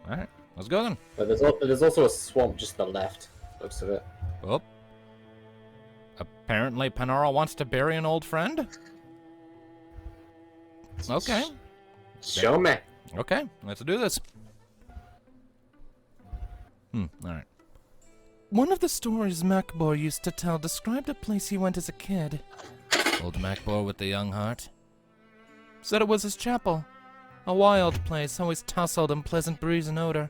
Alright, let's go then. But there's also a swamp just to the left. Looks of it. Oh. Apparently Panara wants to bury an old friend? Okay. Show me. Okay, let's do this. Alright. One of the stories Macbor used to tell described a place he went as a kid. Old Macbor with the young heart. Said it was his chapel. A wild place, always tousled in pleasant breeze and odor.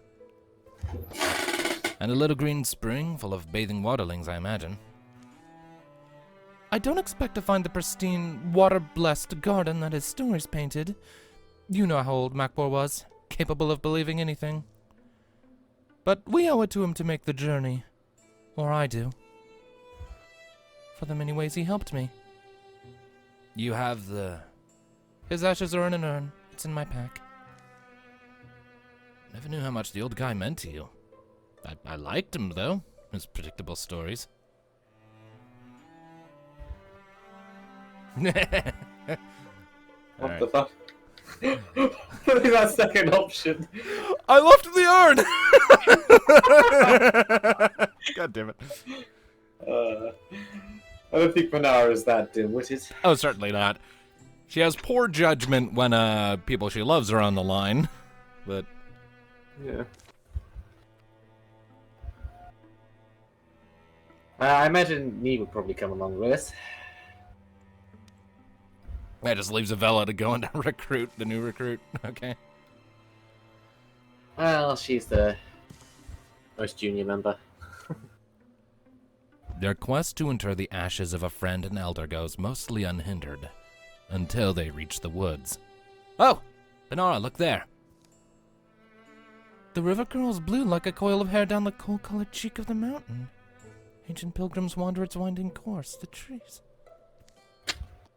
And a little green spring full of bathing waterlings, I imagine. I don't expect to find the pristine, water-blessed garden that his stories painted. You know how old Macbor was, capable of believing anything. But we owe it to him to make the journey. Or I do. For the many ways he helped me. You have the... His ashes are in an urn. It's in my pack. Never knew how much the old guy meant to you. I liked him, though. His predictable stories. What the fuck? What is that second option? I left the urn! God damn it. I don't think Manara is that dim-witted. Oh, certainly not. She has poor judgment when people she loves are on the line, but... Yeah. I imagine Nee would probably come along with us. That just leaves Avella to go and recruit the new recruit. Okay. Well, she's the most junior member. Their quest to inter the ashes of a friend and elder goes mostly unhindered, until they reach the woods. Oh! Panara, look there! The river curls blue like a coil of hair down the coal-colored cheek of the mountain. Ancient pilgrims wander its winding course, the trees.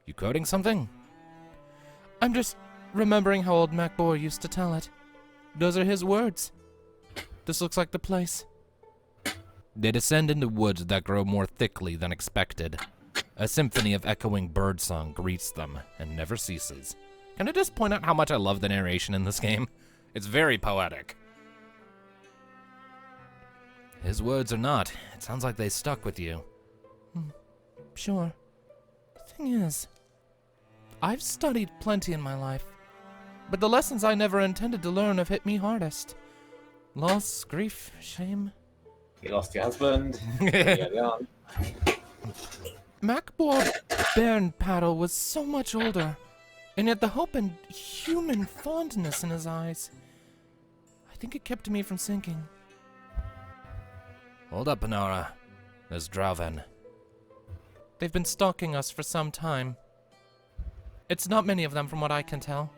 You quoting something? I'm just remembering how old Macbor used to tell it. Those are his words. This looks like the place. They descend into woods that grow more thickly than expected. A symphony of echoing birdsong greets them and never ceases. Can I just point out how much I love the narration in this game? It's very poetic. His words or not, it sounds like they stuck with you. Sure. The thing is, I've studied plenty in my life, but the lessons I never intended to learn have hit me hardest. Loss, grief, shame. You lost your husband. Macbor Bairnpaddle was so much older, and yet the hope and human fondness in his eyes, I think it kept me from sinking. Hold up, Panara. There's Drauven. They've been stalking us for some time. It's not many of them from what I can tell.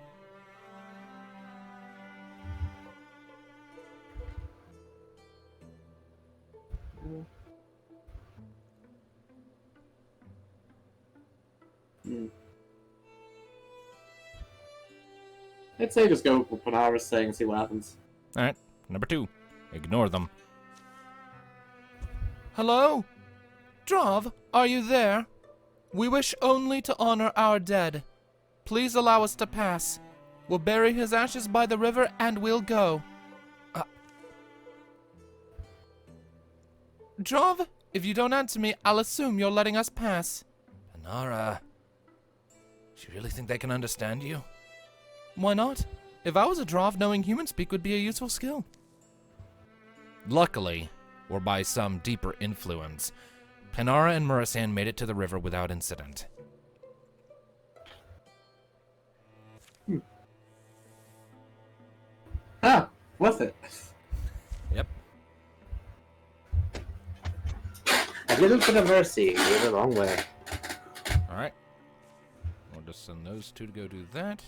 I'd say just go with what Panara's saying and see what happens. Alright, number 2. Ignore them. Hello? Drav, are you there? We wish only to honor our dead. Please allow us to pass. We'll bury his ashes by the river and we'll go. Drav, if you don't answer me, I'll assume you're letting us pass. Panara, do you really think they can understand you? Why not? If I was a Drav, knowing human speak would be a useful skill. Luckily, or by some deeper influence, Panara and Murasan made it to the river without incident. Ah, was it? Yep. A little bit of mercy goes a long way. Alright. We'll just send those two to go do that.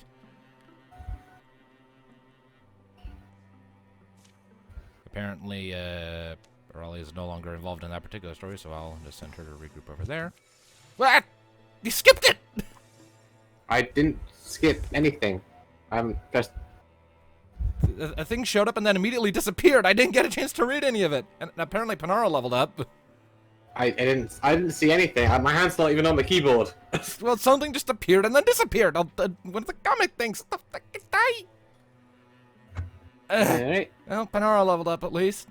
Apparently, Aurelia is no longer involved in that particular story, so I'll just send her to regroup over there. What? You skipped it! I didn't skip anything. I'm just... A thing showed up and then immediately disappeared. I didn't get a chance to read any of it. And apparently Panara leveled up. I didn't see anything. My hand's not even on the keyboard. Well, something just appeared and then disappeared. One of the comic things. What the fuck is that? Alright. Well, Panara leveled up at least.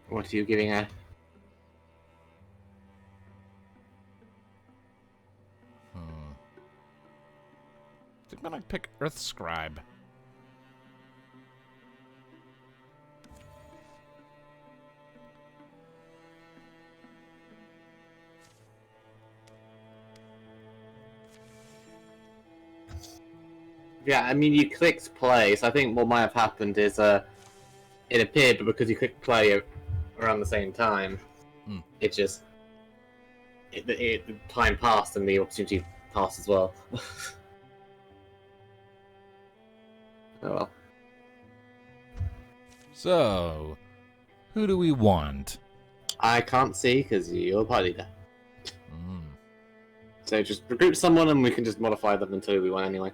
What are you giving her? I'm gonna pick Earth Scribe. Yeah, I mean, you clicked play, so I think what might have happened is it appeared, but because you clicked play around the same time, it just the time passed and the opportunity passed as well. Oh well. So, who do we want? I can't see because you're party leader. So just recruit someone and we can just modify them until we want anyway.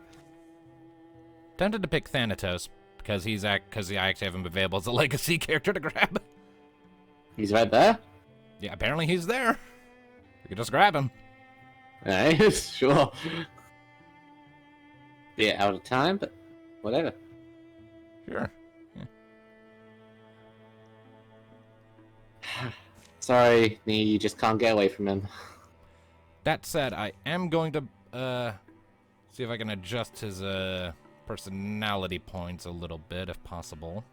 Tempted to pick Thanatos because I actually have him available as a legacy character to grab. He's right there? Yeah, apparently he's there. We could just grab him. Alright, sure. Bit out of time, but whatever. Sure. Yeah. Sorry, you just can't get away from him. That said, I am going to see if I can adjust his personality points a little bit, if possible.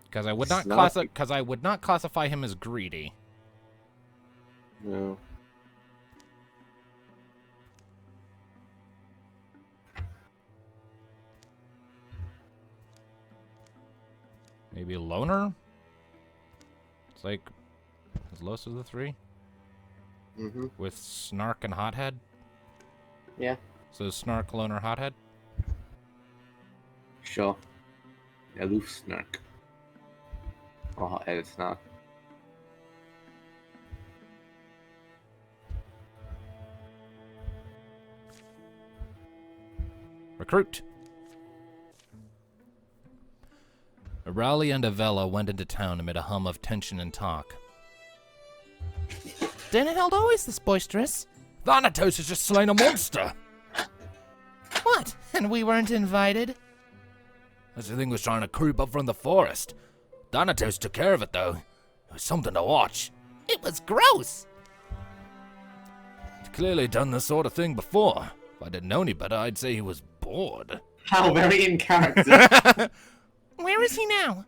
Because I would not classify him as greedy. No. Maybe loner? It's like as lowest of the three? Mm-hmm. With Snark and Hothead? Yeah. So Snark, loner, Hothead? Sure. Aloof Snark. Or hot-headed Snark. Recruit! Raleigh and Avella went into town amid a hum of tension and talk. Danaheld always this boisterous. Thanatos has just slain a monster! What? And we weren't invited? This thing was trying to creep up from the forest. Thanatos took care of it, though. It was something to watch. It was gross! He's clearly done this sort of thing before. If I didn't know any better, I'd say he was bored. How very in character. Where is he now?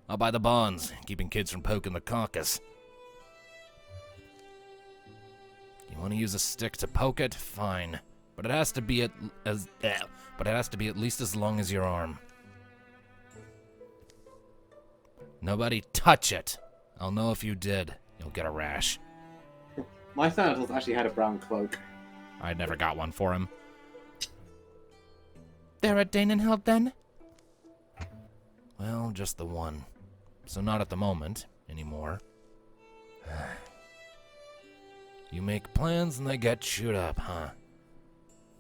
Out by the barns, keeping kids from poking the carcass. You want to use a stick to poke it? Fine. But it has to be at least as long as your arm. Nobody touch it. I'll know if you did. You'll get a rash. My Thanatos actually had a brown cloak. I never got one for him. They're at Danenheld then? Well, just the one. So not at the moment, anymore. You make plans and they get chewed up, huh?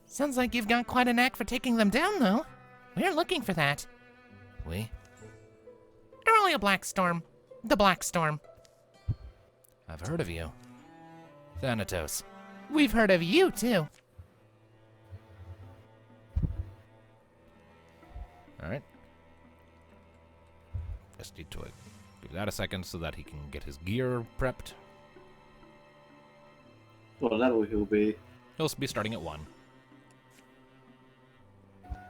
Sounds like you've got quite a knack for taking them down, though. We're looking for that. We? Earlier Black Storm. The Black Storm. I've heard of you. Thanatos. We've heard of you, too. Alright. Just need to give that a second so that he can get his gear prepped. What level he'll be? He'll be starting at 1.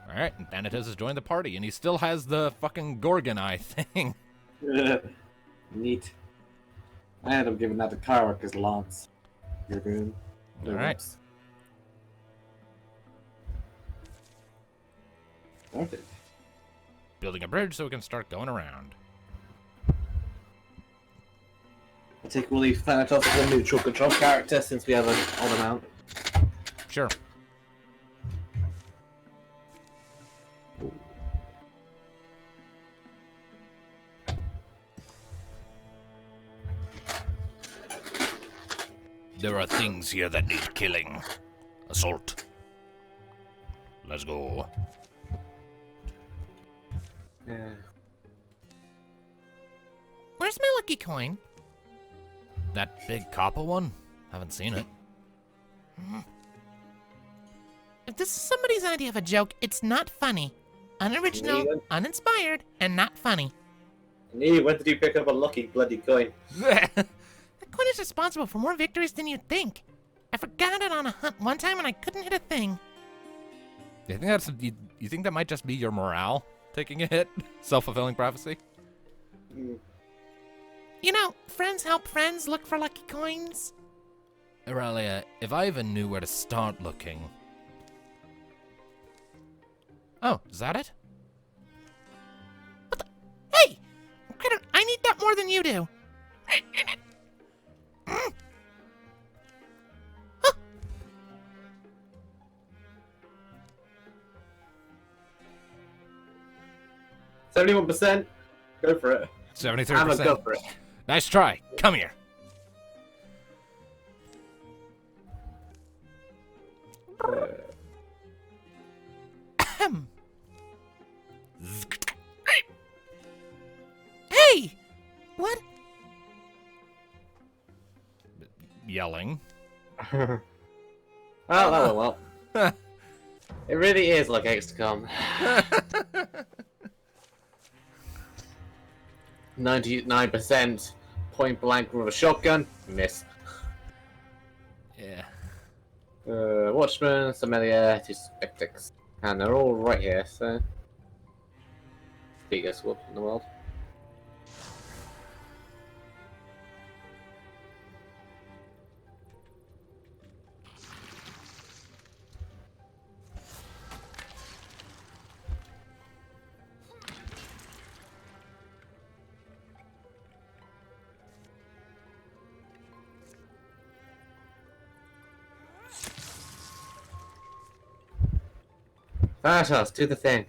Alright, and Thanatos has joined the party, and he still has the fucking Gorgon Eye thing. Neat. I ended up giving that to Karwak as Lance. Alright. Perfect. Building a bridge so we can start going around. I think we'll leave Thanatos as a neutral control character since we have an odd amount. Sure. There are things here that need killing. Assault. Let's go. Where's my lucky coin? That big copper one? Haven't seen it. If this is somebody's idea of a joke, it's not funny. Unoriginal, uninspired, and not funny. Nee, when did you pick up a lucky bloody coin? The coin is responsible for more victories than you'd think. I forgot it on a hunt one time and I couldn't hit a thing. You think that might just be your morale taking a hit? Self-fulfilling prophecy? You know, friends help friends look for lucky coins. Aurelia, if I even knew where to start looking. Oh, is that it? What the? Hey! Critter, I need that more than you do. Huh. 71%. Go for it. 73%. I'm a go for it. Nice try. Come here. Hey! What? Yelling. Oh, that went well. It really is like XCOM. 99% point blank with a shotgun. Miss. Yeah. Watchman, Sommelier, two Spectics. And they're all right here, so. Biggest whoop in the world. Thanatos, do the thing.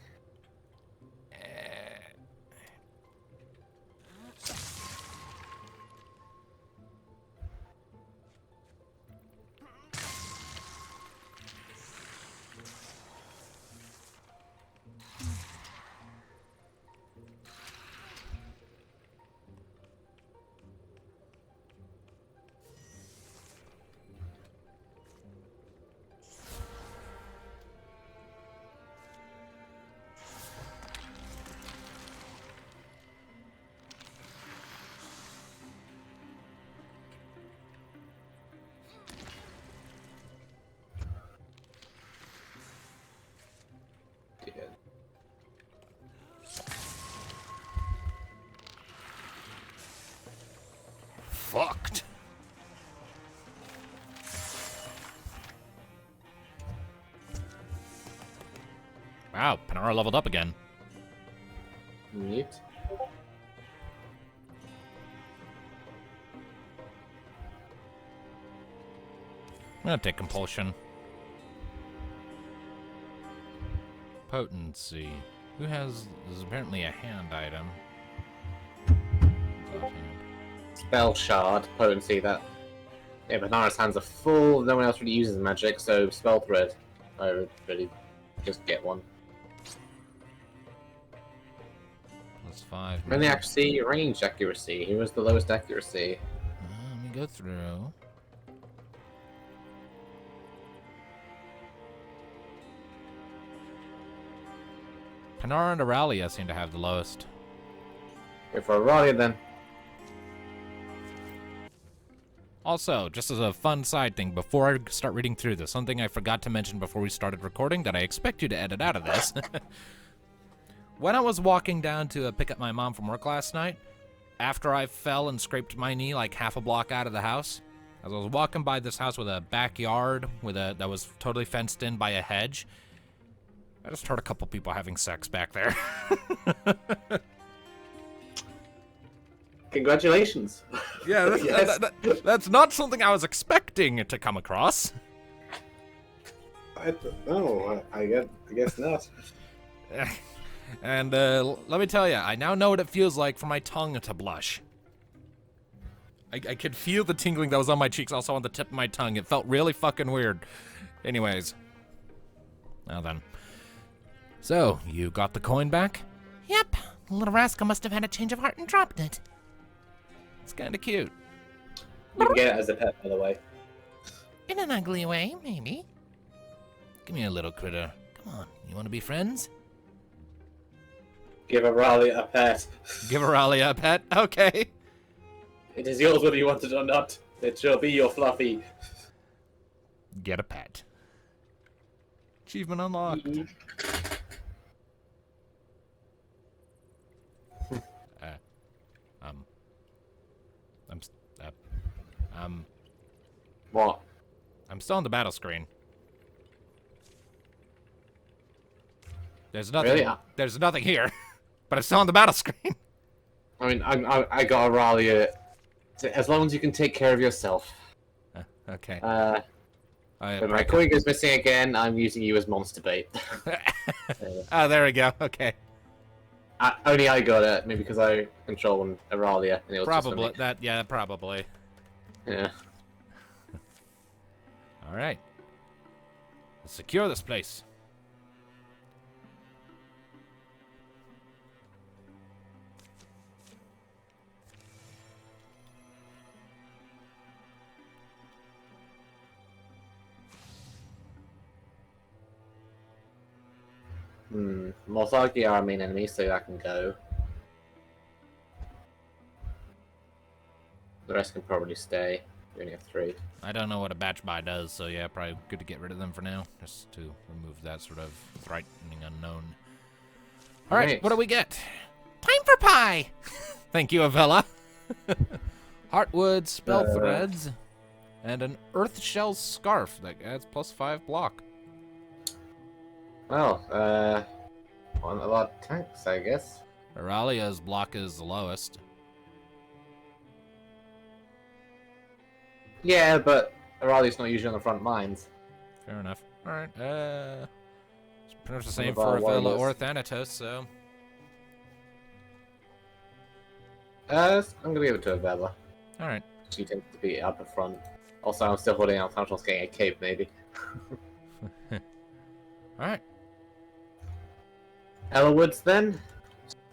Fucked. Wow, Panara leveled up again. Mute. I'm gonna take compulsion. Potency. Who has... This is apparently a hand item. Spell shard, potency, that. Yeah, but Nara's hands are full, no one else really uses magic, so spell thread. I would really just get one. +5. Only accuracy, range accuracy. Who was the lowest accuracy? Let me go through. Panara and Aurelia seem to have the lowest. Go for Aurelia then. Also, just as a fun side thing, before I start reading through this, something I forgot to mention before we started recording that I expect you to edit out of this. When I was walking down to pick up my mom from work last night, after I fell and scraped my knee like half a block out of the house, as I was walking by this house with a backyard that was totally fenced in by a hedge, I just heard a couple people having sex back there. Congratulations. Yeah, Yes. that's not something I was expecting to come across. I don't know. I guess not. And let me tell you, I now know what it feels like for my tongue to blush. I could feel the tingling that was on my cheeks, also on the tip of my tongue. It felt really fucking weird. Anyways. Now then. So, you got the coin back? Yep. The little rascal must have had a change of heart and dropped it. It's kinda cute. You can get it as a pet, by the way. In an ugly way, maybe. Give me a little critter. Come on, you want to be friends? Give Aralia a pet. Give Aralia a pet? Okay. It is yours whether you want it or not. It shall be your Fluffy. Get a pet. Achievement unlocked. What? I'm still on the battle screen. There's nothing. Really? There's nothing here, but I'm still on the battle screen. I mean, I got Aralia. As long as you can take care of yourself. Okay. But my coin goes missing again. I'm using you as monster bait. Oh, there we go. Okay. Only I got it, maybe because I control Aralia. And it was Probably just for me. that. Yeah, probably. Yeah. All right. Let's secure this place. Mozargi are our main enemy, so that can go. The rest can probably stay. We only have 3. I don't know what a batch buy does, so yeah, probably good to get rid of them for now, just to remove that sort of frightening unknown. All right, what do we get? Time for pie! Thank you, Avella. Heartwood spell threads, and an earth shell scarf that adds +5 block. Well, want a lot of tanks, I guess. Aralia's block is the lowest. Yeah, but Aralia's not usually on the front lines. Fair enough. All right. It's pretty much the same of for our Avella warriors. or Thanatos, so. I'm gonna give it to Avella. All right. She tends to be up at front. Also, I'm still holding out Thanatos getting a cape, maybe. All right. Ella Woods, then.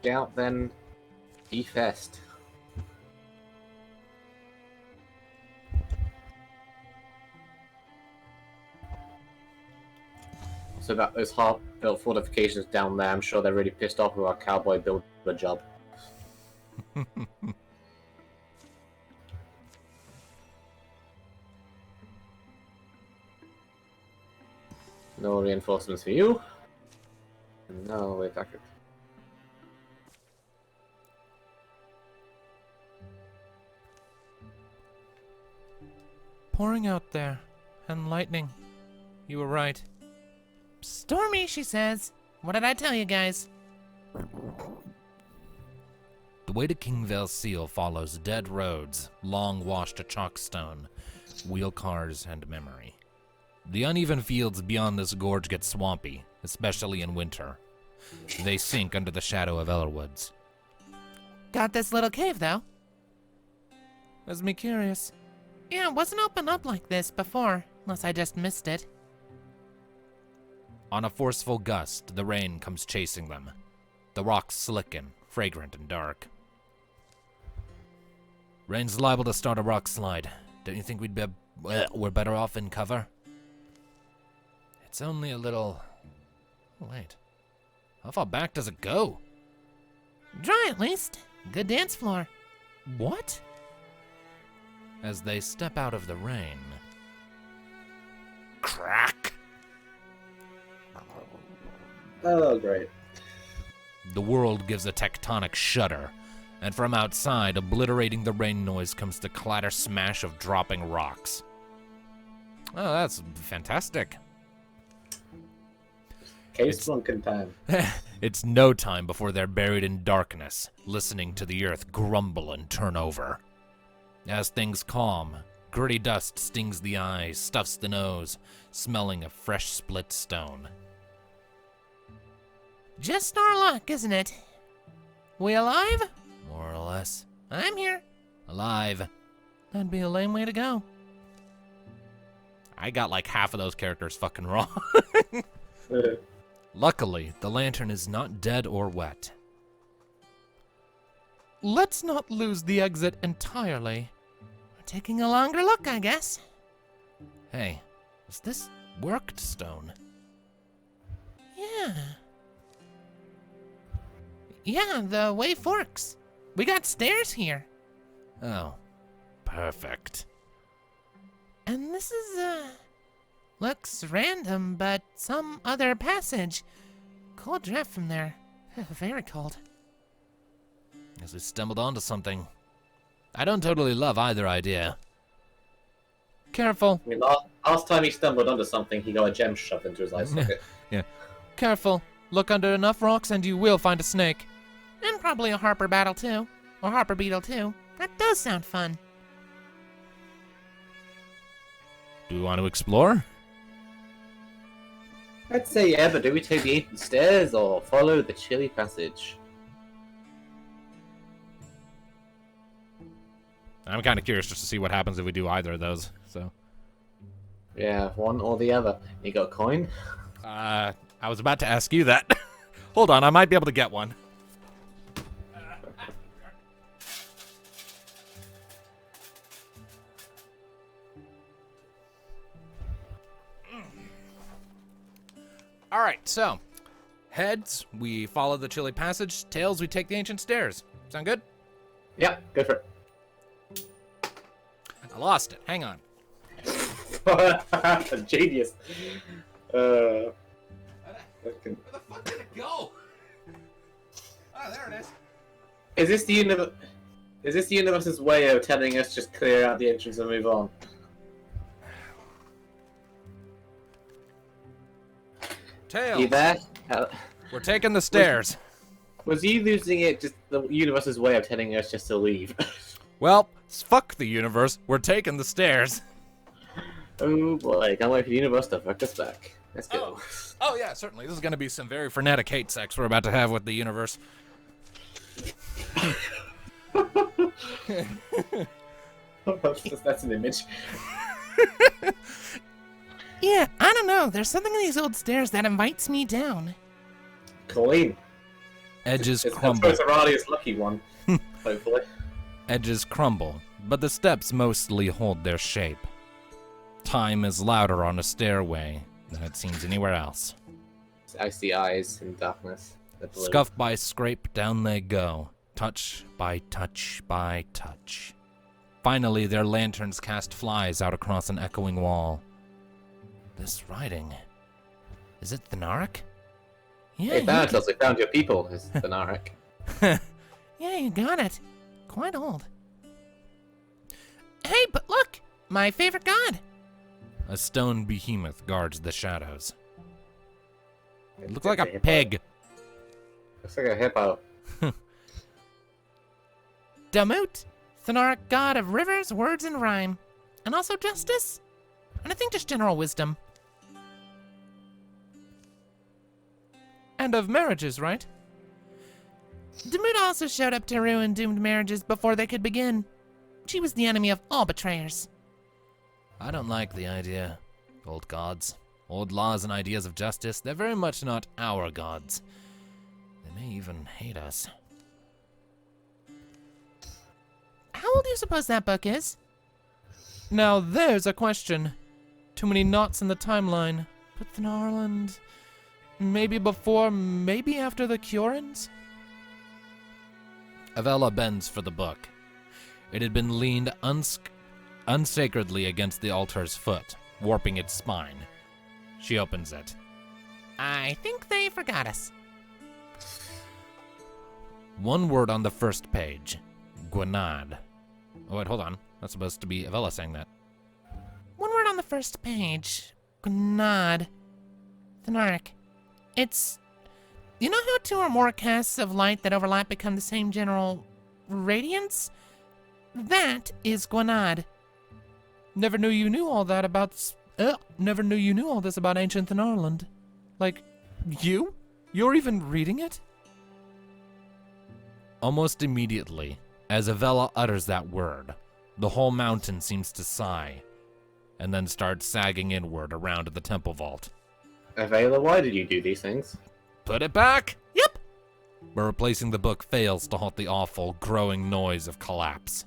Scout, then. E-Fest. So about those half-built fortifications down there, I'm sure they're really pissed off with our cowboy builder job. No reinforcements for you. No, wait, I could. Pouring out there, and lightning. You were right. Stormy, she says. What did I tell you guys? The way to Kingvale Seal follows dead roads, long washed to chalkstone, wheel cars, and memory. The uneven fields beyond this gorge get swampy, especially in winter. They sink under the shadow of Ellerwoods. Got this little cave, though. Has me curious. Yeah, it wasn't open up like this before, unless I just missed it. On a forceful gust, the rain comes chasing them. The rocks slicken, fragrant and dark. Rain's liable to start a rock slide. Don't you think we're better off in cover? It's only a little... Oh, wait. How far back does it go? Dry, at least. Good dance floor. What? As they step out of the rain... Crack! Oh, great. The world gives a tectonic shudder, and from outside, obliterating the rain noise, comes the clatter smash of dropping rocks. Oh, that's fantastic. Case Drunken time. It's no time before they're buried in darkness, listening to the earth grumble and turn over. As things calm, gritty dust stings the eyes, stuffs the nose, smelling of fresh split stone. Just our luck, isn't it? We alive? More or less. I'm here. Alive. That'd be a lame way to go. I got like half of those characters fucking wrong. Luckily, the lantern is not dead or wet. Let's not lose the exit entirely. taking a longer look, I guess. Hey, is this worked stone? Yeah. Yeah, the way forks. We got stairs here. Oh, perfect. And this is, looks random, but some other passage. Cold draft from there. Very cold. Guess we stumbled onto something. I don't totally love either idea. Careful. I mean, last time he stumbled onto something, he got a gem shoved into his eye socket. Yeah. Careful. Look under enough rocks and you will find a snake. And probably a Harper battle too. Or Harper beetle too. That does sound fun. Do we want to explore? I'd say yeah, but do we take the ancient stairs or follow the chilly passage? I'm kind of curious just to see what happens if we do either of those, so. Yeah, one or the other. You got a coin? I was about to ask you that. Hold on, I might be able to get one. All right, so heads, we follow the chilly passage. Tails, we take the ancient stairs. Sound good? Yeah, go for it. I lost it. Hang on. Genius. Where the fuck did it go? Oh, there it is. Is this the universe's way of telling us just clear out the entrance and move on? Tails. You there? We're taking the stairs. Was you losing it just the universe's way of telling us just to leave? Well, fuck the universe. We're taking the stairs. Oh boy, can't wait for the universe to fuck us back. Let's go. Oh yeah, certainly. This is going to be some very frenetic hate sex we're about to have with the universe. That's an image. Yeah, I don't know. There's something in these old stairs that invites me down. Coin. Edges It's crumble. Aralia's lucky one. Hopefully. Edges crumble, but the steps mostly hold their shape. Time is louder on a stairway than it seems anywhere else. I see eyes in darkness. Scuff by scrape, down they go. Touch by touch by touch. Finally, their lanterns cast flies out across an echoing wall. This writing... Is it Thanaric? Yeah, Hey, Thanatos, we found your people, is Thanaric. Yeah, you got it. Quite old. Hey, but look! My favorite god! A stone behemoth guards the shadows. It looks like It's a pig. Looks like a hippo. Damut, Thanaric god of rivers, words, and rhyme. And also justice. And I think just general wisdom. And of marriages, right? Damut also showed up to ruin doomed marriages before they could begin. She was the enemy of all betrayers. I don't like the idea. Old gods, old laws and ideas of justice, they're very much not our gods. They may even hate us. How old do you suppose that book is? Now there's a question. Too many knots in the timeline. But Thanarland... Maybe before, maybe after the Curans? Avella bends for the book. It had been leaned unsacredly against the altar's foot, warping its spine. She opens it. I think they forgot us. One word on the first page. Gwenad. Oh wait, hold on. That's supposed to be Avella saying that. One word on the first page. Gnod. Thanaric. It's... You know how two or more casts of light that overlap become the same general... radiance? That is Gwenad. Never knew you knew all that about... never knew you knew all this about ancient Thanarland. Like, you? You're even reading it? Almost immediately, as Avella utters that word, the whole mountain seems to sigh, and then starts sagging inward around the temple vault. Avela, why did you do these things? Put it back! Yep. But replacing the book fails to halt the awful, growing noise of collapse.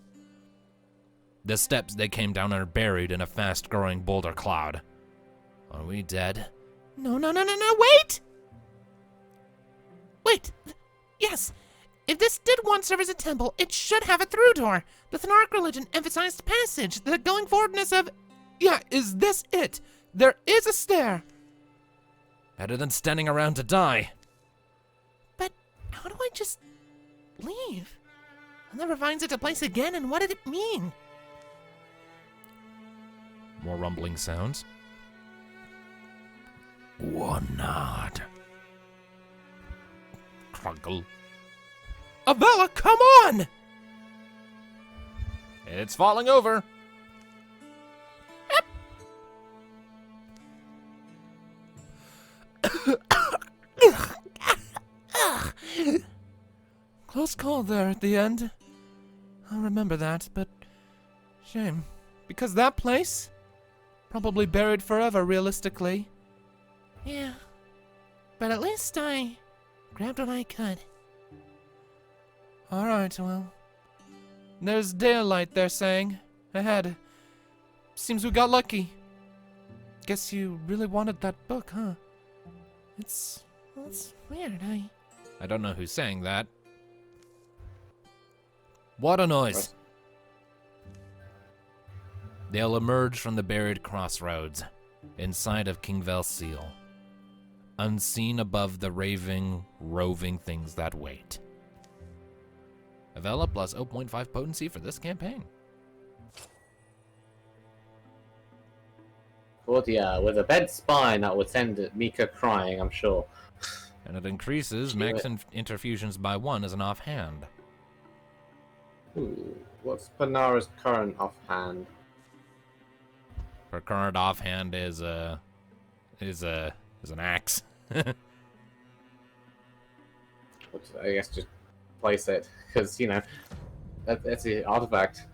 The steps they came down are buried in a fast-growing boulder cloud. Are we dead? No, wait! Wait, yes. If this did once serve as a temple, it should have a through door. The Thanark religion emphasized passage, the going forwardness of... Yeah, is this it? There is a stair! Better than standing around to die. But how do I just leave? I'll never find such a place again, and what did it mean? More rumbling sounds. One nod. Crunkle. Avella, come on! It's falling over. Close call there at the end. I'll remember that, but shame. Because that place? Probably buried forever, realistically. Yeah, but at least I grabbed what I could. Alright, well. There's daylight, they're saying. Ahead. Seems we got lucky. Guess you really wanted that book, huh? It's weird, I don't know who's saying that. What a noise. They'll emerge from the buried crossroads, inside of Kingvel's seal, unseen above the roving things that wait. Avella plus 0.5 potency for this campaign. But yeah, with a bed spine that would send Mika crying, I'm sure. And it increases max interfusions by 1 as an offhand. Ooh, what's Panara's current offhand? Her current offhand is an axe. I guess just place it, because, you know, that's the artifact.